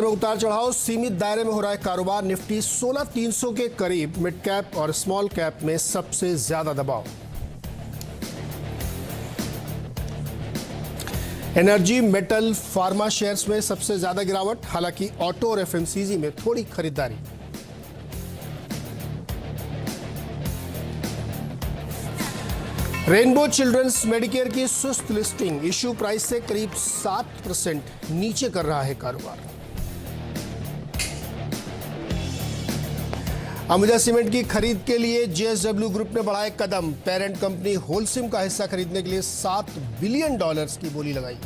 में उतार चढ़ाव, सीमित दायरे में हो रहा है कारोबार। निफ्टी 16,300 के करीब। मिड कैप और स्मॉल कैप में सबसे ज्यादा दबाव। एनर्जी, मेटल, फार्मा शेयर्स में सबसे ज्यादा गिरावट। हालांकि ऑटो और एफएमसीजी में थोड़ी खरीदारी। रेनबो चिल्ड्रंस मेडिकेयर की सुस्त लिस्टिंग, इश्यू प्राइस से करीब 7% नीचे कर रहा है कारोबार। अंबुजा सीमेंट की खरीद के लिए जेएसडब्ल्यू ग्रुप ने बढ़ाए कदम। पेरेंट कंपनी होलसिम का हिस्सा खरीदने के लिए $7 बिलियन की बोली लगाई।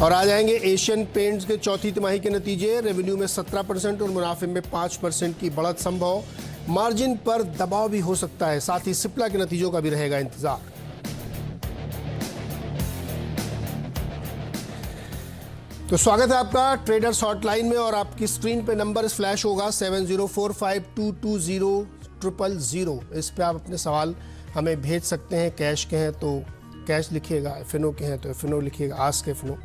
और आ जाएंगे एशियन पेंट्स के चौथी तिमाही के नतीजे। रेवेन्यू में 17% और मुनाफे में 5% की बढ़त संभव। मार्जिन पर दबाव भी हो सकता है। साथ ही सिप्ला के नतीजों का भी रहेगा इंतजार। तो स्वागत है आपका ट्रेडर्स हॉटलाइन में। और आपकी स्क्रीन पे नंबर फ्लैश होगा 7045220000। इस पे आप अपने सवाल हमें भेज सकते हैं। कैश के हैं तो कैश लिखिएगा, एफएनओ के हैं तो एफएनओ लिखिएगा, आस्क एफएनओ,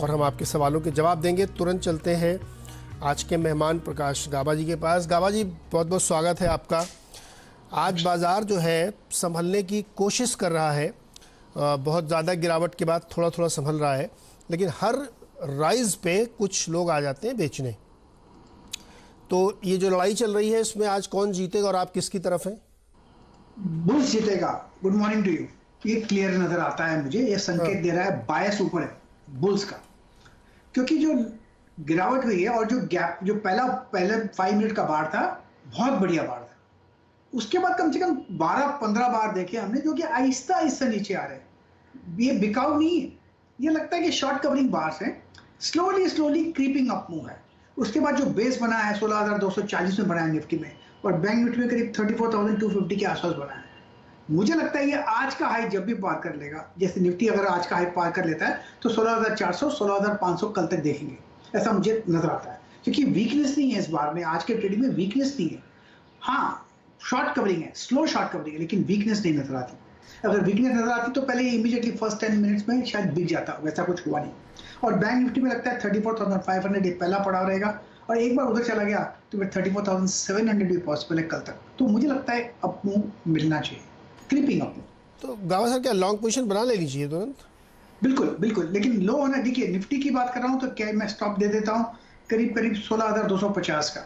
और हम आपके सवालों के जवाब देंगे। तुरंत चलते हैं आज के मेहमान प्रकाश गाबा जी के पास। गाबा जी, बहुत बहुत स्वागत है आपका। आज बाजार जो है संभलने की कोशिश कर रहा है। बहुत ज़्यादा गिरावट के बाद थोड़ा थोड़ा संभल रहा है, लेकिन हर राइज पे कुछ लोग आ जाते हैं बेचने। तो ये जो लड़ाई चल रही है, इसमें आज कौन जीतेगा और आप किसकी तरफ हैं? बुल्स जीतेगा। Good morning to you. ये क्लियर नजर आता है मुझे। ये संकेत दे रहा है बायस ऊपर है बुल्स का, क्योंकि जो गिरावट हुई है और जो गैप, जो पहले 5 मिनट का बार था, बहुत बढ़िया बार था। उसके बाद कम से कम 12-15 बार देखे हमने, जो कि आहिस्ता आहिस्ता नीचे आ रहे हैं। ये बिकाऊ नहीं है। ये लगता है कि शॉर्ट कवरिंग बार्स हैं, स्लोली क्रीपिंग अप मूव है। उसके बाद जो बेस बना है 16,240 में बना है निफ्टी में, और बैंक निफ्टी में करीब 34,250 के आसपास बना है। मुझे लगता है ये आज का हाई जब भी पार कर लेगा, जैसे निफ्टी अगर आज का हाई पार कर लेता है तो 16,400 16,500 कल तक देखेंगे, ऐसा मुझे नजर आता है। क्योंकि वीकनेस नहीं है इस बार में, आज के ट्रेडिंग में वीकनेस नहीं है। हाँ, शॉर्ट कवरिंग है, स्लो शॉर्ट कवरिंग है, लेकिन वीकनेस नहीं नजर आती। अगर वीकनेस नजर आती तो पहले इमीडिएटली फर्स्ट 10 मिनट्स में शायद बिक जाता, वैसा कुछ हुआ नहीं। और बैंक निफ्टी में लगता है 34,500 एक पहला पड़ाव रहेगा, और एक बार उधर चला गया तो फिर 34,700 भी पॉसिबल है कल तक। तो मुझे लगता है अप मूव मिलना चाहिए, क्रीपिंग अप मूव। तो गावा सर, क्या लॉन्ग पोजीशन बना लेनी चाहिए तुरंत? बिल्कुल, लेकिन लो होना। देखिए, निफ्टी की बात कर रहा हूँ तो क्या मैं स्टॉप दे देता हूँ करीब 16,250 का,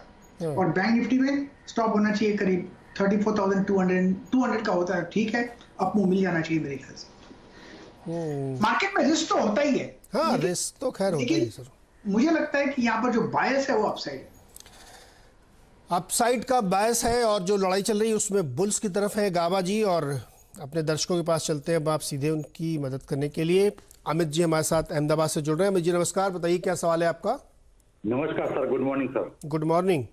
और बैंक निफ्टी में स्टॉप होना चाहिए करीब 34,200 का होता है। ठीक है, अप मूव मिल जाना चाहिए मेरे ख्याल से। मार्केट में रिस्क तो होता ही है। हाँ, रिस्क तो खैर होता ही है सर। मुझे लगता है कि यहाँ पर जो बायस है वो अपसाइड है। अपसाइड का बायस है, और जो लड़ाई चल रही है उसमें बुल्स की तरफ है गाबा जी। और अपने दर्शकों के पास चलते हैं अब आप सीधे उनकी मदद करने के लिए। अमित जी हमारे साथ अहमदाबाद से जुड़ रहे हैं। अमित जी नमस्कार, बताइए क्या सवाल है आपका? नमस्कार sir, good morning sir. Good morning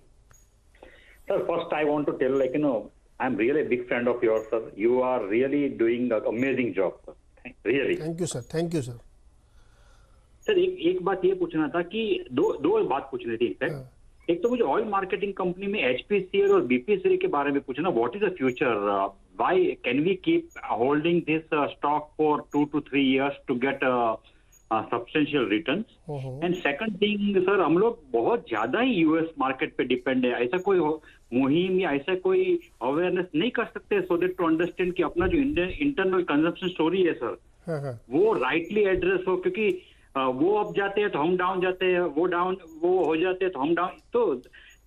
Sir, first I want to tell, I'm really a big fan of yours, sir. You are really doing an amazing job, sir. Really. Thank you sir, thank you sir. Sir, एक बात ये पूछना था कि दो बात पूछनी थी इनफैक्ट। एक तो मुझे ऑयल मार्केटिंग कंपनी में एचपीसीएल और बीपीसीएल के बारे में पूछना, what is the future, why can we keep holding this stock for 2 to 3 years to get substantial returns. And second thing sir, हम लोग बहुत ज्यादा ही यूएस मार्केट पे डिपेंड है। ऐसा कोई मुहिम या ऐसा कोई अवेयरनेस नहीं कर सकते सो दैट टू अंडरस्टैंड कि अपना जो इंटरनल कंजम्पशन स्टोरी है सर, वो राइटली एड्रेस हो। क्योंकि वो अप जाते हैं तो हम डाउन जाते हैं, वो हो जाते हैं तो हम डाउन। तो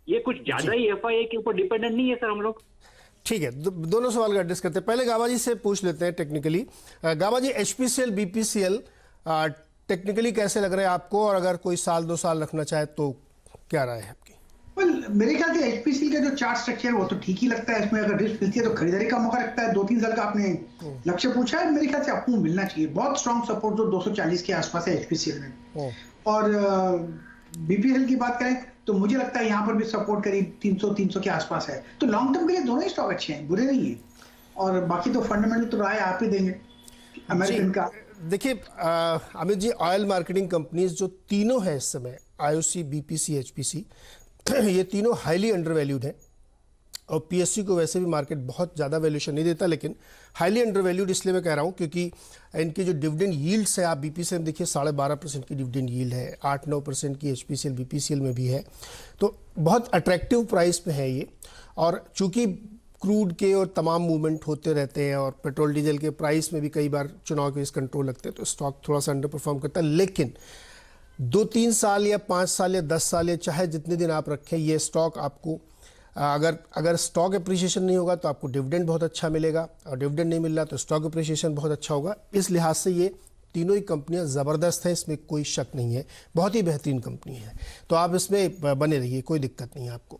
ये कुछ ज्यादा ही एफआईए के ऊपर डिपेंडेंट नहीं है सर हम लोग। ठीक है, दोनों सवाल का एड्रेस करते हैं। पहले गाबा जी से पूछ लेते हैं टेक्निकली। गाबा जी, एचपीसीएल बीपीसीएल टेक्निकली कैसे लग रहा है आपको, और अगर कोई 1-2 साल रखना चाहे तो क्या राय है आपकी? मेरे ख्याल से एचपीसीएल का जो चार्ट स्ट्रक्चर है वो तो ठीक ही लगता है। इसमें अगर रिस्क मिलती है तो खरीदारी का मौका लगता है। 2-3 साल का आपने लक्ष्य पूछा है, मेरे ख्याल से आपको मिलना चाहिए। बहुत स्ट्रॉन्ग सपोर्ट जो 240 के आसपास है एचपीसीएल में। और बीपीएल की बात करें तो मुझे लगता है यहाँ पर भी सपोर्ट करीब 300 के आसपास है। तो लॉन्ग टर्म के लिए दोनों ही स्टॉक अच्छे हैं, बुरे नहीं है। और बाकी तो फंडामेंटल तो राय आप ही देंगे अमेरिकन का। देखिए Amit ji, oil marketing companies जो तीनों हैं इस समय, आईओसी, बीपीसी, एचपीसी, ये तीनों हाईली अंडरवैल्यूड हैं। और पीएसयू को वैसे भी मार्केट बहुत ज़्यादा वैल्यूएशन नहीं देता, लेकिन हाईली अंडर वैल्यूड इसलिए मैं कह रहा हूँ क्योंकि इनकी जो डिविडेंड यील्ड्स है, आप बीपीसीएल में देखिए 12.5% की डिविडेंड यील्ड है, 8-9% की एचपीसीएल बीपीसीएल में भी है, तो बहुत अट्रैक्टिव प्राइस पे है ये। और चूंकि क्रूड के और तमाम मूवमेंट होते रहते हैं और पेट्रोल डीजल के प्राइस में भी कई बार चुनाव के इस कंट्रोल लगते हैं, तो स्टॉक थोड़ा सा अंडर परफॉर्म करता है। लेकिन 2-3 साल या 5 साल या 10 साल या चाहे जितने दिन आप रखें, ये स्टॉक आपको अगर स्टॉक एप्रिसिएशन नहीं होगा तो आपको डिविडेंड बहुत अच्छा मिलेगा, और डिविडेंड नहीं मिल रहा तो स्टॉक एप्रिसिएशन बहुत अच्छा होगा। इस लिहाज से ये तीनों ही कंपनियां ज़बरदस्त हैं, इसमें कोई शक नहीं है, बहुत ही बेहतरीन कंपनी है, तो आप इसमें बने रहिए, कोई दिक्कत नहीं है आपको।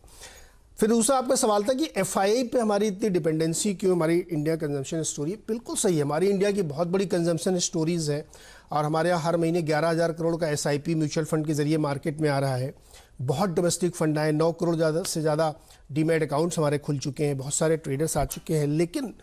फिर दूसरा आपका सवाल था कि एफआईआई पे हमारी इतनी डिपेंडेंसी क्यों, हमारी इंडिया कंजम्पशन स्टोरी बिल्कुल सही है। हमारी इंडिया की बहुत बड़ी कंजम्पशन स्टोरीज़ है, और हमारे यहाँ हर महीने 11,000 करोड़ का एसआईपी म्यूचुअल फंड के जरिए मार्केट में आ रहा है। बहुत डोमेस्टिक फंड आए, 9 करोड़ से ज़्यादा डीमैट अकाउंट्स हमारे खुल चुके हैं, बहुत सारे ट्रेडर्स आ चुके हैं। लेकिन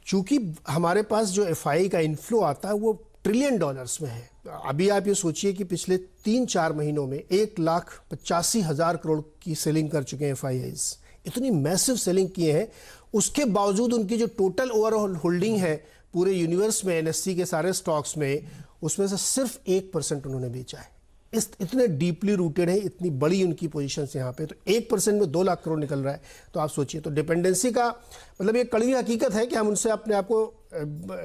चूंकि हमारे पास जो एफआईआई का इन्फ्लो आता है वो $1 ट्रिलियन में है। अभी आप ये सोचिए कि पिछले 3-4 महीनों में 1,85,000 करोड़ की सेलिंग कर चुके हैं एफआईआईज, इतनी मैसिव सेलिंग किए हैं। उसके बावजूद उनकी जो टोटल ओवरऑल होल्डिंग है पूरे यूनिवर्स में, एनएससी के सारे स्टॉक्स में, उसमें से सिर्फ 1% उन्होंने बेचा है। इतने डीपली रूटेड है, इतनी बड़ी उनकी पोजीशंस यहाँ पे, तो 1% में 2 लाख करोड़ निकल रहा है। तो आप सोचिए, तो डिपेंडेंसी का मतलब ये कड़वी हकीकत है कि हम उनसे अपने आप को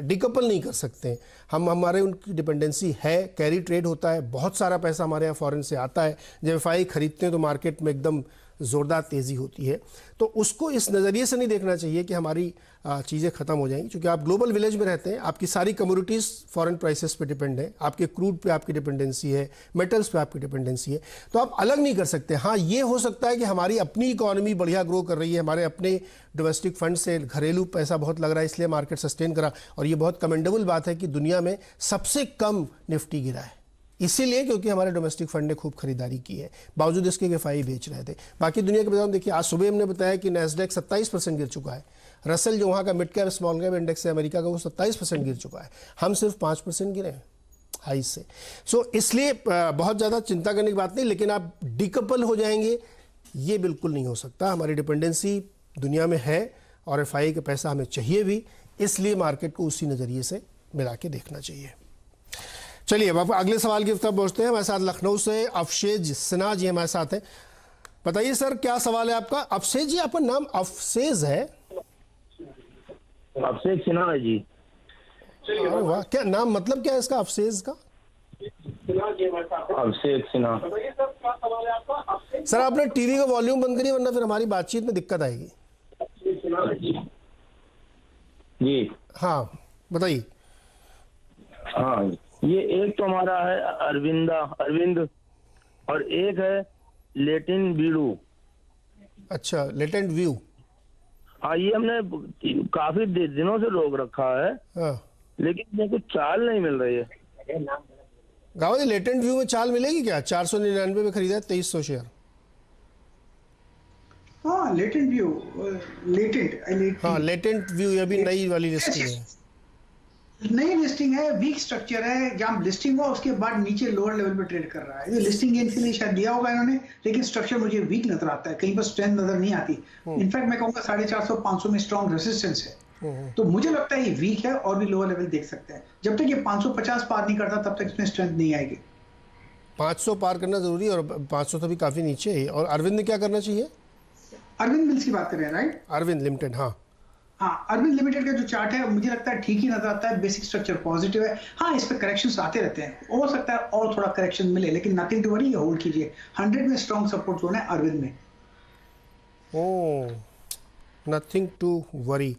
डिकपल नहीं कर सकते। हमारे उनकी डिपेंडेंसी है, कैरी ट्रेड होता है, बहुत सारा पैसा हमारे यहाँ फॉरेन से आता है। जब एफआई खरीदते हैं तो मार्केट में एकदम ज़ोरदार तेज़ी होती है। तो उसको इस नज़रिए से नहीं देखना चाहिए कि हमारी चीज़ें ख़त्म हो जाएंगी, क्योंकि आप ग्लोबल विलेज में रहते हैं, आपकी सारी कमोडिटीज़ फॉरेन प्राइसेस पे डिपेंड है, आपके क्रूड पे आपकी डिपेंडेंसी है, मेटल्स पे आपकी डिपेंडेंसी है, तो आप अलग नहीं कर सकते। हाँ, ये हो सकता है कि हमारी अपनी इकोनॉमी बढ़िया ग्रो कर रही है, हमारे अपने डोमेस्टिक फंड से घरेलू पैसा बहुत लग रहा है, इसलिए मार्केट सस्टेन करा। और ये बहुत कमेंडेबल बात है कि दुनिया में सबसे कम निफ्टी गिरा है, इसीलिए क्योंकि हमारे डोमेस्टिक फंड ने खूब खरीदारी की है, बावजूद इसके कि एफआई बेच रहे थे। बाकी दुनिया के बताऊँ, देखिए आज सुबह हमने बताया कि नैस्डैक 27% गिर चुका है, रसल जो वहाँ का mid cap small cap index है अमेरिका का, वो 27% गिर चुका है, हम सिर्फ 5% गिरे हैं हाई से। सो इसलिए बहुत ज़्यादा चिंता करने की बात नहीं, लेकिन आप डिकपल हो जाएंगे ये बिल्कुल नहीं हो सकता। हमारी डिपेंडेंसी दुनिया में है और एफआई का पैसा हमें चाहिए भी, इसलिए मार्केट को उसी नज़रिए से मिला के देखना चाहिए। चलिए अब अगले सवाल की तरफ पहुंचते हैं। हमारे साथ लखनऊ से अफसेज सिन्हा जी हमारे साथ हैं। बताइए सर, क्या सवाल है आपका? अफसेज जी, आपका नाम अफसेज है? अफसेज सिन्हा है जी। अरे वाह, क्या नाम, मतलब क्या है इसका अफसेज का? अफसेज सिन्हा। सर आपने टीवी का वॉल्यूम बंद करिए, वरना फिर हमारी बातचीत में दिक्कत आएगी जी। हाँ बताइए। हाँ, ये एक तो हमारा है अरविंद, और एक है लेटिन बीडू। अच्छा, लेटेंट व्यू। हाँ, ये हमने काफी दिनों से रोक रखा है, हाँ, लेकिन मेरे को चाल नहीं मिल रही है। गाँव जी, लेटेंट व्यू में चाल मिलेगी क्या? 499 में खरीदा है, 2300 शेयर। हाँ, लेटेंट व्यू, हाँ, लेटेंट व्यू, ये भी नई वाली लिस्टिंग है। नई लिस्टिंग है, वीक स्ट्रक्चर है, जहां लिस्टिंग हुआ उसके बाद नीचे लोअर लेवल पे ट्रेड कर रहा है। ये लिस्टिंग गेन के लिए शायद दिया होगा इन्होंने, लेकिन स्ट्रक्चर मुझे वीक नजर आता है, कहीं पर स्ट्रेंथ नजर नहीं आती। इनफैक्ट मैं कहूंगा 450-500 में स्ट्रॉन्ग रेसिस्टेंस है, तो मुझे लगता है ये वीक है और भी लोअर लेवल देख सकते हैं। जब तक ये 550 पार नहीं करता तब तक इसमें स्ट्रेंथ नहीं आएगी। 500 पार करना जरूरी है, और 500 तो भी काफी नीचे है। और अरविंद ने क्या करना चाहिए? अरविंद मिल्स की बात कर रहे हैं, राइट? अरविंद लिमिटेड, हाँ। हाँ, अरविंद लिमिटेड का जो चार्ट है मुझे लगता है ठीक ही नजर आता है, बेसिक स्ट्रक्चर पॉजिटिव है। हाँ, इस पे करेक्शंस आते रहते हैं, हो सकता है और थोड़ा करेक्शन मिले, लेकिन नथिंग टू वरी, होल्ड कीजिए। 100 में स्ट्रॉन्ग सपोर्ट जोन है अरविंद में। ओह, नथिंग टू वरी।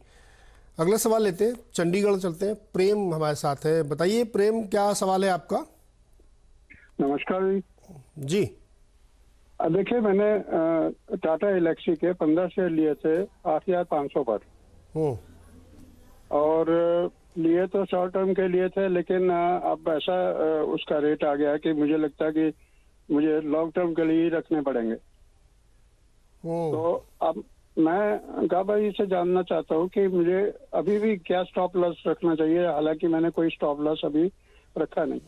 अगला सवाल लेते हैं, चंडीगढ़ चलते हैं। प्रेम हमारे साथ है। बताइए प्रेम, क्या सवाल है आपका? नमस्कार जी। देखिए, मैंने टाटा एलेक्सी के 15 शेयर लिए थे 8,500 पर, और लिए तो शॉर्ट टर्म के लिए थे, लेकिन अब ऐसा उसका रेट आ गया कि मुझे लगता है कि मुझे लॉन्ग टर्म के लिए ही रखने पड़ेंगे। तो अब मैं भाई से जानना चाहता हूँ कि मुझे अभी भी क्या स्टॉप लॉस रखना चाहिए, हालांकि मैंने कोई स्टॉप लॉस अभी रखा नहीं।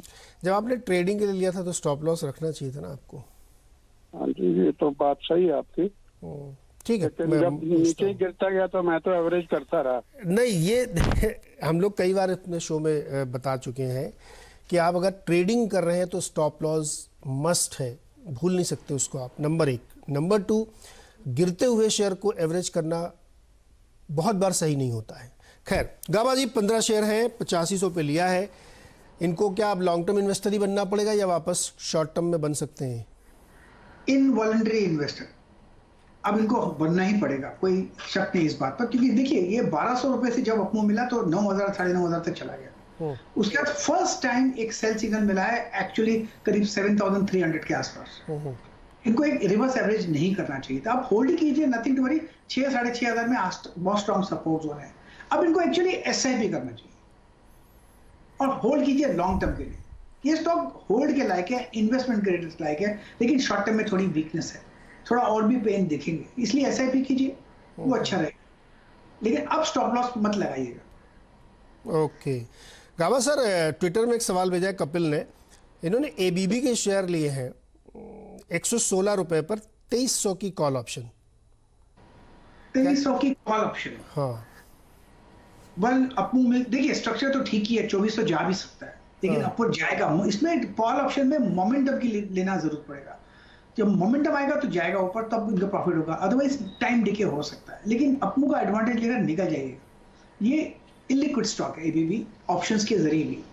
जब आपने ट्रेडिंग के लिए लिया था तो स्टॉप लॉस रखना चाहिए था ना आपको? हाँ जी, ये तो बात सही है आपकी। ठीक है, लेकिन मैं जब पूछता नीचे हूँ। गिरता गया तो मैं तो एवरेज करता रहा। नहीं, ये हम लोग कई बार अपने शो में बता चुके हैं कि आप अगर ट्रेडिंग कर रहे हैं तो स्टॉप लॉस मस्ट है, भूल नहीं सकते उसको आप, नंबर 1। नंबर 2, गिरते हुए शेयर को एवरेज करना बहुत बार सही नहीं होता है। खैर, गाबा जी 15 शेयर हैं, 8500 पे लिया है, इनको क्या आप लॉन्ग टर्म इन्वेस्टर ही बनना पड़ेगा या वापस शॉर्ट टर्म में बन सकते हैं? इनवॉलंटरी इन्वेस्टर अब इनको बनना ही पड़ेगा, कोई शक नहीं इस बात पर, क्योंकि देखिए ये 1200 रुपए से जब अपमूव मिला तो 9000 9,500 तक चला गया। उसके बाद फर्स्ट टाइम एक सेल सिग्नल मिला है एक्चुअली करीब 7300 के आसपास। इनको एक रिवर्स एवरेज नहीं करना चाहिए था। आप होल्ड कीजिए, नथिंग टू वरी। 6 साढ़े 6,000 में बहुत स्ट्रॉन्ग सपोर्ट जोन है। अब इनको एक्चुअली एसआईपी करना चाहिए और होल्ड कीजिए लॉन्ग टर्म के लिए। ये स्टॉक होल्ड के लायक है, इन्वेस्टमेंट ग्रेड लायक है, लेकिन शॉर्ट टर्म में थोड़ी वीकनेस है, थोड़ा और भी पेन देखेंगे, इसलिए एसआईपी कीजिए, वो अच्छा रहेगा। लेकिन अब स्टॉप लॉस मत लगाइएगा। ओके गाबा सर, ट्विटर में एक सवाल भेजा है कपिल ने, इन्होंने एबीबी के शेयर लिए हैं 116 रुपए पर 2300 की कॉल ऑप्शन। 2300 की कॉल ऑप्शन। हाँ, वन अपमूव में देखिए स्ट्रक्चर तो ठीक ही है, 2400 जा भी सकता है, लेकिन अपवर्ड जाएगा। इसमें कॉल ऑप्शन में मोमेंटम की लेना जरूरत पड़ेगा। जब मोमेंटम आएगा तो जाएगा ऊपर, तब इनका प्रॉफिट होगा, अदरवाइज टाइम डिके हो सकता है। लेकिन अपमूव का एडवांटेज लेकर निकल जाइएगा। ये इलिक्विड स्टॉक है एबीबी, ऑप्शंस के जरिए भी।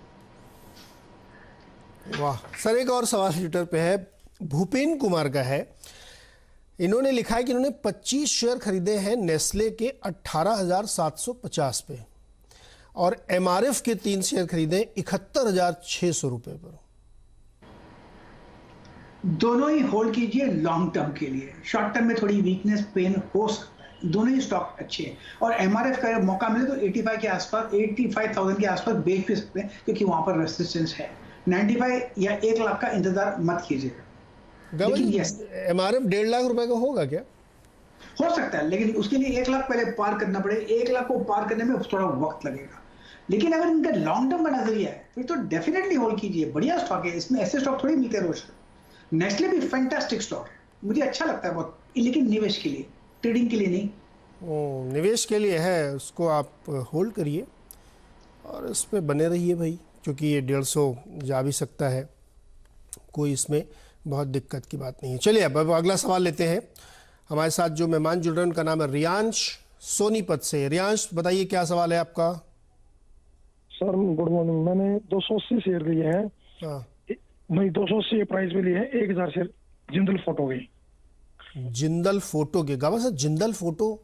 वाह सर, एक और सवाल ट्विटर पे है, भूपेन कुमार का है। इन्होंने लिखा है कि इन्होंने 25 शेयर खरीदे हैं नेस्ले के 18,750 पे और एमआरएफ के 3 शेयर खरीदे 71,600 रुपए पर। दोनों ही होल्ड कीजिए लॉन्ग टर्म के लिए। शॉर्ट टर्म में थोड़ी वीकनेस पेन हो सकता है, दोनों ही स्टॉक अच्छे हैं। और एमआरएफ का मौका मिले तो 85 के आसपास, 85,000 के आसपास बेच भी सकते हैं, क्योंकि वहां पर रेजिस्टेंस है। 95 या 1 लाख का इंतजार मत कीजिएगा। लेकिन यस, एमआरएफ 1.5 लाख रुपए का होगा क्या? हो सकता है, लेकिन उसके लिए 1 लाख पहले पार करना पड़ेगा। 1 लाख को पार करने में थोड़ा वक्त लगेगा। लेकिन अगर इनका लॉन्ग टर्म का नजरिया है फिर तो डेफिनेटली होल्ड कीजिए, बढ़िया स्टॉक है। इसमें ऐसे स्टॉक थोड़ी मिलते रोज। नेस्ले भी फैंटास्टिक स्टॉक, मुझे अच्छा लगता है बहुत, लेकिन निवेश के लिए, ट्रेडिंग के लिए नहीं। निवेश के लिए है, उसको आप होल्ड करिए और इस पे बने रहिए भाई, क्योंकि ये 150 जा भी सकता है, कोई इसमें बहुत दिक्कत की बात नहीं है। चलिए अब अगला सवाल लेते हैं। हमारे साथ जो मेहमान जुड़ रहे हैं उनका नाम है रियांश सोनीपत से। रियांश बताइए क्या सवाल है आपका? सर गुड मॉर्निंग, मैंने 280 शेयर लिए हैं। हाँ, भाई 280 प्राइस में लिए हैं, 1000 शेयर जिंदल फोटो के। जिंदल फोटो के। गावा सर, जिंदल फोटो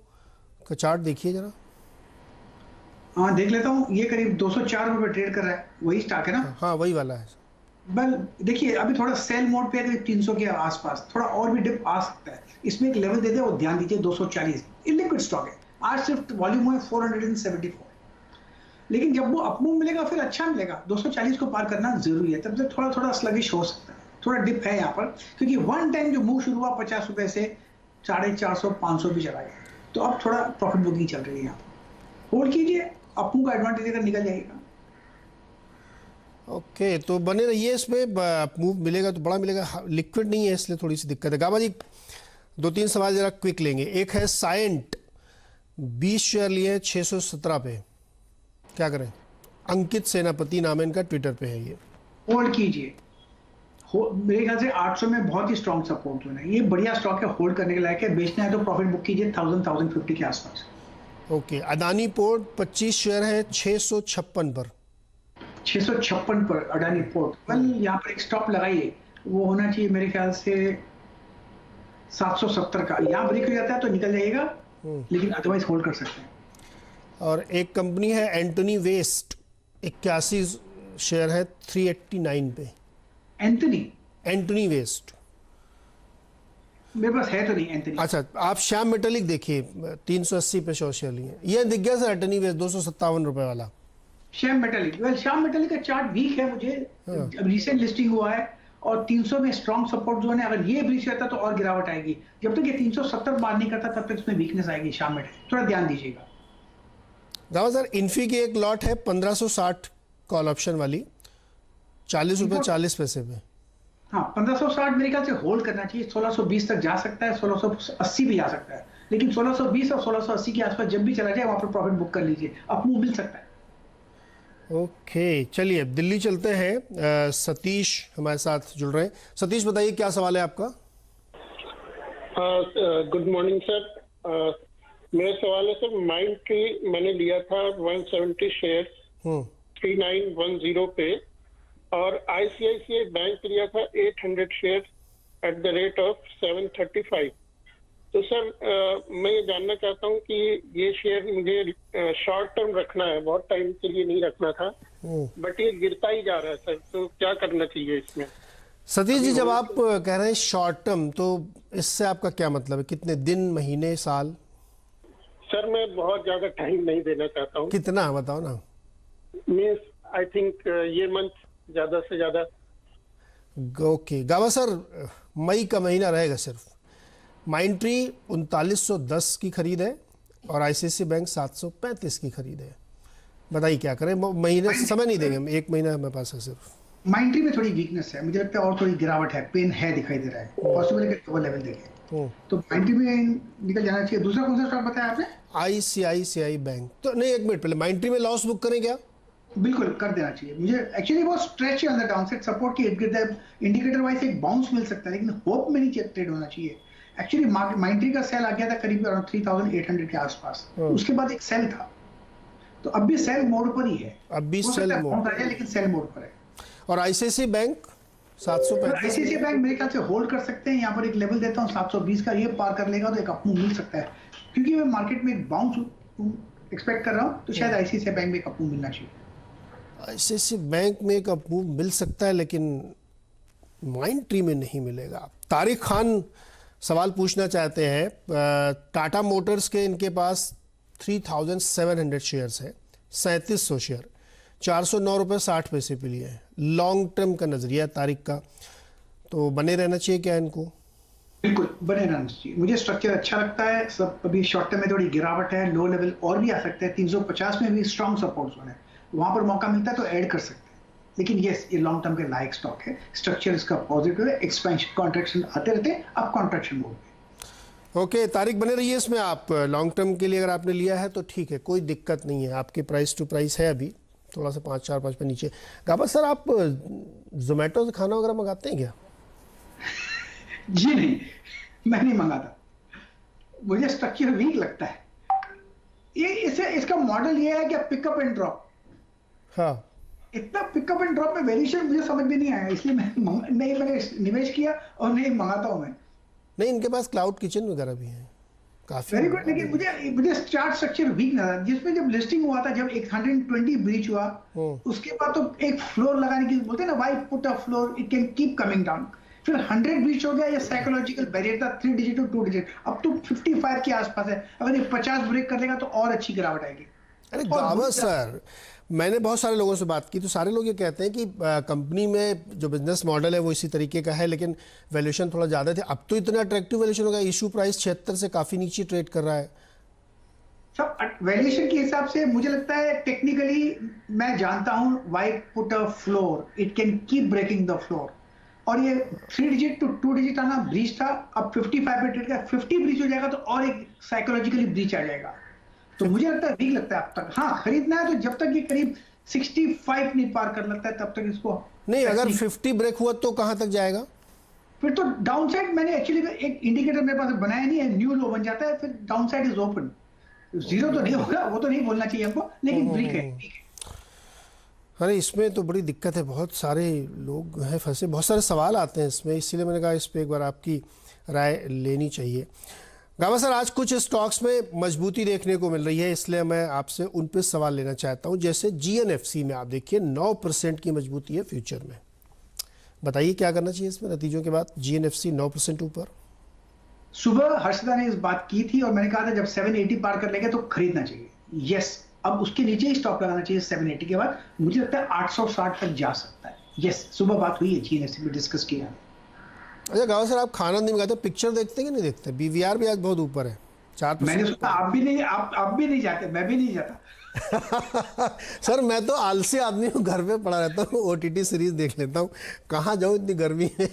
का चार्ट देखिए जरा। हाँ देख लेता हूँ, ये करीब 204 रुपए ट्रेड कर रहा है, वही स्टॉक है ना? हाँ वही वाला है। बल देखिए अभी थोड़ा सेल मोड पे है, करीब 300 के आसपास, थोड़ा और भी डिप आ सकता है। इसमें एक लेवल दे दे, वो ध्यान दीजिए 240। इलिक्विड स्टॉक है, आज सिर्फ वॉल्यूम है 474। लेकिन जब वो अपमूव मिलेगा फिर अच्छा मिलेगा। 240 को पार करना जरूरी है, तब तक थोड़ा थोड़ा स्लगिश हो सकता है, थोड़ा डिप है यहाँ पर, क्योंकि वन टाइम जो मूव शुरू हुआ 50 रुपए से 450 500 भी चला गया, तो अब थोड़ा प्रॉफिट बुकिंग चल रही है यहाँ पर। होल्ड कीजिए, अपमूव का एडवांटेज लेकर निकल जाएगा। ओके, तो बने रहिए इसमें, मूव मिलेगा तो बड़ा मिलेगा। लिक्विड नहीं है इसलिए थोड़ी सी दिक्कत है। गाबा जी 2-3 सवाल जरा क्विक लेंगे। एक है साइंट, 20 शेयर लिए हैं 617 पे, क्या करें? अंकित सेनापति नाम है इनका, ट्विटर पे है ये। होल्ड कीजिए, मेरे ख्याल से 800 में बहुत ही स्ट्रॉन्ग सपोर्ट जोन है। ये बढ़िया स्टॉक है, होल्ड करने के लायक है। बेचना है तो प्रॉफिट बुक कीजिए 1000-1050 के आसपास। ओके, अदानी पोर्ट 25 शेयर है 656 पर। 656 पर अडानी पोर्ट। कल यहाँ पर एक स्टॉप लगाइए, वो होना चाहिए मेरे ख्याल से 770 का। यहाँ ब्रेक हो जाता है तो निकल जाइएगा, लेकिन अदरवाइज होल्ड कर सकते हैं। और एक कंपनी है एंटनी वेस्ट, 81 शेयर है 389 पे। एंटनी वेस्ट मेरे पास है तो नहीं एंटनी। अच्छा, आप श्याम मेटालिक देखिए, 380 पे 100 शेयर लिए। ये दिख गया सर एंटनी वेस्ट 257 रुपए वाला। श्याम मेटालिक, श्याम मेटालिक का चार्ट वीक है मुझे। अब रिसेंट लिस्टिंग हुआ है और 300 में स्ट्रॉन्ग सपोर्ट जोन है। अगर ये ब्रीच रहता तो और गिरावट आएगी। जब तक ये 370 बार नहीं करता तब तक इसमें वीकनेस आएगी श्याम मेटालिक, थोड़ा ध्यान दीजिएगा। दावा सर, इन्फी की एक लॉट है 1560 कॉल ऑप्शन वाली, 40 रुपए 40 पैसे पे। हाँ 1560 मेरे ख्याल से होल्ड करना चाहिए। 1620 तक जा सकता है, 1680 भी जा सकता है। लेकिन 1620 और 1680 के आसपास जब भी चला जाए वहां पर प्रॉफिट बुक कर लीजिए, अप मूव मिल सकता है। ओके, चलिए दिल्ली चलते हैं। सतीश हमारे साथ जुड़ रहे हैं। सतीश बताइए क्या सवाल है आपका। Good morning sir. मेरा सवाल है सर, माइंड ट्री मैंने लिया था 170 शेयर 3910 पे, और आईसीआईसीआई बैंक लिया था 800 share at the rate of 735। तो सर मैं ये जानना चाहता हूँ कि ये शेयर मुझे शॉर्ट टर्म रखना है, बहुत टाइम के लिए नहीं रखना था, बट ये गिरता ही जा रहा है सर, तो क्या करना चाहिए इसमें। सतीश जी, जब आप कह रहे हैं शॉर्ट टर्म, तो इससे आपका क्या मतलब है? कितने दिन, महीने, साल? सर मैं बहुत ज्यादा टाइम नहीं देना चाहता हूँ। कितना बताओ ना। मीन्स आई थिंक ये मंथ ज्यादा से ज्यादा। ओके गावा सर, मई का महीना रहेगा सिर्फ। माइंड ट्री 3910 की खरीद है और आईसीआईसीआई बैंक 735 की खरीद है। बताइए क्या करें, महीने समय नहीं देंगे हम, 1 महीना हमारे पास है सिर्फ। माइंड ट्री में थोड़ी वीकनेस है, मुझे लगता है, और थोड़ी गिरावट है, पेन है, दिखाई दे रहा है, पॉसिबल है कि लेवल देखें तो माइंड ट्री में निकल जाना चाहिए। दूसरा कौन सा स्टॉक बताया आपने? ICICI bank. तो नहीं, 1 मिनट पहले माइंड ट्री में लॉस बुक करें क्या? बिल्कुल कर देना चाहिए। मुझे एक्चुअली वो स्ट्रेच है अंदर डाउनसाइड सपोर्ट की इर्द गिर्द, इंडिकेटर वाइज एक बाउंस मिल सकता है, लेकिन होप में नहीं ट्रेड होना चाहिए। एक्चुअली माइंड ट्री का सेल आ गया था करीब अराउंड 3800 के आसपास, उसके बाद एक सेल था, तो अब भी सेल मोड पर ही है, अब भी सेल मोड, लेकिन सेल मोड पर है। और आईसीआईसीआई बैंक 735। आईसीआईसीआई बैंक मेरे ख्याल से होल्ड कर सकते हैं। यहाँ पर एक लेवल देता हूँ 720 का, ये पार कर लेगा तो एक अप मूव मिल सकता है, क्योंकि मैं मार्केट में एक बाउंस एक्सपेक्ट कर रहा हूँ, तो शायद आईसीआईसीआई बैंक में एक अप मूव मिलना चाहिए। आईसीआईसीआई बैंक में एक अप मूव मिल सकता है, लेकिन माइंड ट्री में नहीं मिलेगा। तारिक खान सवाल पूछना चाहते हैं, टाटा मोटर्स के इनके पास 3700 शेयर्स है, 3700 शेयर, 409 रुपये 60 पैसे पे लिए हैं। लॉन्ग टर्म का नजरिया तारिक का, तो बने रहना चाहिए क्या इनको? बिल्कुल बने रहना चाहिए, मुझे स्ट्रक्चर अच्छा लगता है। सब अभी शॉर्ट टर्म में थोड़ी गिरावट है, लो लेवल और भी आ सकते हैं, 350 में भी स्ट्रॉन्ग सपोर्ट जोन है, वहां पर मौका मिलता है तो ऐड कर सकते हैं। लेकिन यस, ये लॉन्ग टर्म के लायक स्टॉक है, स्ट्रक्चर इसका पॉजिटिव है, एक्सपेंशन कॉन्ट्रैक्शन आते रहते हैं, अब कॉन्ट्रैक्शन मोड में। ओके तारिक, बने रहिए इसमें। आप लॉन्ग टर्म के लिए अगर आपने लिया है तो ठीक है, कोई दिक्कत नहीं है, आपके प्राइस टू प्राइस है अभी थोड़ा सा 5-4-5 पे नीचे। गाबा सर, आप जोमेटो से खाना वगैरह मंगाते हैं क्या? जी नहीं, मैं नहीं मंगाता, मुझे स्ट्रक्चर वीक लगता है। ये इसका मॉडल ये है कि पिकअप एंड ड्रॉप। हाँ, इतना पिकअप एंड ड्रॉप में वेरिएशन मुझे समझ में नहीं आया, इसलिए मैंने निवेश किया और नहीं मंगाता हूं मैं। नहीं, इनके पास क्लाउड किचन वगैरह भी है काफी। वेरी गुड, लेकिन मुझे चार्ट स्ट्रक्चर वीक लगा, जिसमें जब लिस्टिंग हुआ था, जब 120 ब्रीच हुआ, उसके बाद तो एक फ्लोर लगाने की बोलते हैं ना, why put a floor, it can keep coming down. फिर 100 ब्रीच हो गया, ये साइकोलॉजिकल बैरियर था, 3 डिजिट टू 2 डिजिट, अब तो 55 के आसपास है। अगर ये 50 ब्रेक कर देगा तो और अच्छी गिरावट आएगी। अरे गावा सर, मैंने बहुत सारे लोगों से बात की तो सारे लोग ये कहते हैं कि कंपनी में जो बिजनेस मॉडल है वो इसी तरीके का है, लेकिन वैल्यूएशन थोड़ा ज़्यादा थे। अब तो इतना अट्रैक्टिव वैल्यूएशन होगा, इशू प्राइस 76 से काफ़ी नीचे ट्रेड कर रहा है। सब वैल्यूएशन के हिसाब से मुझे लगता है, टेक्निकली मैं जानता हूं why put a floor, it can keep breaking the floor. और ये 3 डिजिट टू 2 डिजिट आना ब्रीच था, अब 55 पे ट्रेड का 50 ब्रीच हो जाएगा तो और एक साइकोलॉजिकली ब्रीच आ जाएगा, तो मुझे लगता है वीक लगता है अब तक। हाँ, खरीदना है तो जब तक ये करीब 65 नहीं पार कर लगता है तब तक इसको नहीं। अगर 50 ब्रेक हुआ तो कहां तक जाएगा? फिर तो डाउन साइड, मैंने एक्चुअली एक इंडिकेटर मेरे पास बनाया नहीं है, न्यू लो बन जाता है, फिर down side is open. Zero तो नहीं होगा, वो तो नहीं बोलना चाहिए हमको, लेकिन वीक है। अरे इसमें तो बड़ी दिक्कत है, बहुत सारे लोग हैं फंसे, बहुत सारे सवाल आते हैं इसमें, इसीलिए मैंने कहा इस पर एक बार आपकी राय लेनी चाहिए। गावा सर, आज कुछ स्टॉक्स में मजबूती देखने को मिल रही है, इसलिए मैं आपसे उन पर सवाल लेना चाहता हूं। जैसे जीएनएफसी में आप देखिए 9% की मजबूती है फ्यूचर में, बताइए क्या करना चाहिए इसमें नतीजों के बाद? जीएनएफसी 9% ऊपर। सुबह हर्षदा ने इस बात की थी और मैंने कहा था जब 780 पार कर लेंगे तो खरीदना चाहिए। यस, अब उसके नीचे ही स्टॉप लगाना चाहिए 780 के बाद, मुझे लगता है 860 तक जा सकता है। यस, सुबह बात हुई है, जीएनएफसी में डिस्कस किया। अच्छा गावा सर, आप खाना नहीं मंगाते, पिक्चर देखते कि नहीं देखते? बीवीआर भी आज बहुत ऊपर है, 4%। मैंने सुना आप भी नहीं जाते, मैं भी नहीं जाता। सर मैं तो आलसी आदमी हूँ, घर पे पड़ा रहता हूँ, OTT सीरीज देख लेता हूँ, कहाँ जाऊँ इतनी गर्मी में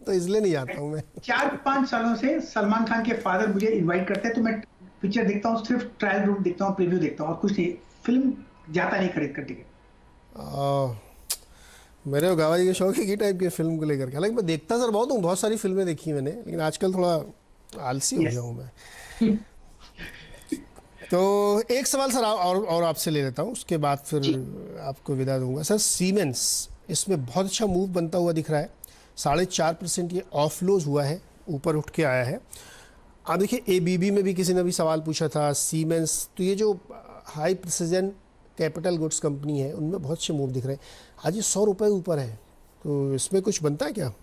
तो इसलिए नहीं जाता हूँ मैं। 4-5 सालों से सलमान खान के फादर मुझे इनवाइट करते हैं तो मैं पिक्चर देखता हूँ, सिर्फ ट्रायल रूम देखता हूँ, प्रीव्यू देखता हूँ और कुछ नहीं, फिल्म जाता नहीं खरीद कर टिकट। मेरे गावा जी के शौक है की टाइप की फिल्म को लेकर के, हालांकि मैं देखता सर बहुत हूँ, बहुत सारी फिल्में देखी मैंने, लेकिन आजकल थोड़ा आलसी हो गया हूँ मैं। तो एक सवाल सर और आपसे ले लेता हूँ, उसके बाद फिर आपको विदा दूंगा। सर सीमेंस इसमें बहुत अच्छा मूव बनता हुआ दिख रहा है, 4.5% ये ऑफलोज हुआ है, ऊपर उठ के आया है। आप देखिए ABB में भी किसी ने भी सवाल पूछा था, सीमेंस, तो ये जो high precision capital goods company है उनमें बहुत अच्छे मूव दिख रहे हैं। आज ये 100 रुपये ऊपर है, तो इसमें कुछ बनता है क्या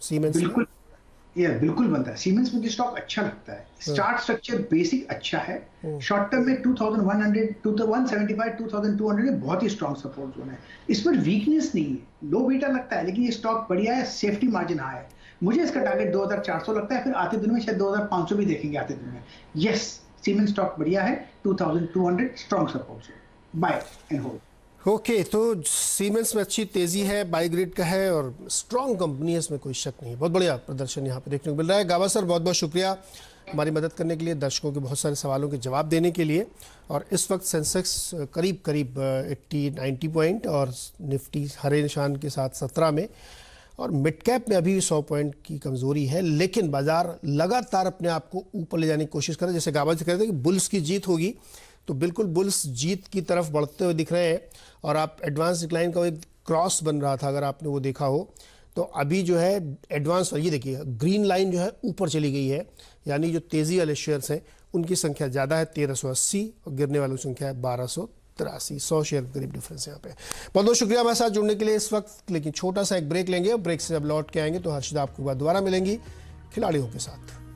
सीमेंस? बिल्कुल बनता है। सीमेंस मुझे स्टॉक अच्छा लगता है, स्टार्ट स्ट्रक्चर बेसिक अच्छा है, शॉर्ट टर्म में 2100 175 2200 में बहुत ही स्ट्रॉन्ग सपोर्ट जोन है, इस पर वीकनेस नहीं है, लो बीटा लगता है लेकिन ये स्टॉक बढ़िया है, सेफ्टी मार्जिन हाई है। मुझे इसका टारगेट 2400 लगता है, फिर आते दिन में शायद 2500 भी देखेंगे आते दिन में। यस, सीमेंस स्टॉक बढ़िया है, 2200 strong support, buy and hold. Okay, तो सीमेंस में अच्छी तेजी है, बाई ग्रेड का है और स्ट्रॉन्ग कंपनी है, इसमें कोई शक नहीं है। बहुत बढ़िया प्रदर्शन यहाँ पे देखने को मिल रहा है। गावा सर बहुत बहुत शुक्रिया हमारी मदद करने के लिए, दर्शकों के बहुत सारे सवालों के जवाब देने के लिए। और इस वक्त सेंसेक्स करीब 80-90 पॉइंट और निफ्टी हरे निशान के साथ 17 में, और मिड कैप में अभी 100 पॉइंट की कमजोरी है, लेकिन बाजार लगातार अपने आप को ऊपर ले जाने की कोशिश कर रहे हैं। जैसे गावा जी कहते हैं कि बुल्स की जीत होगी, तो बिल्कुल बुल्स जीत की तरफ बढ़ते हुए दिख रहे हैं। और आप एडवांस डिक्लाइन का एक क्रॉस बन रहा था, अगर आपने वो देखा हो, तो अभी जो है एडवांस, ये देखिए ग्रीन लाइन जो है ऊपर चली गई है, यानी जो तेजी वाले शेयर्स हैं उनकी संख्या ज़्यादा है 1380 और गिरने वालों की संख्या है 1283, 100 शेयर के करीब डिफरेंस है यहाँ पे। बहुत बहुत शुक्रिया हमारे साथ जुड़ने के लिए इस वक्त, लेकिन छोटा सा एक ब्रेक लेंगे और ब्रेक से जब लौट के आएंगे तो हर्षिता आपको दोबारा मिलेंगी खिलाड़ियों के साथ।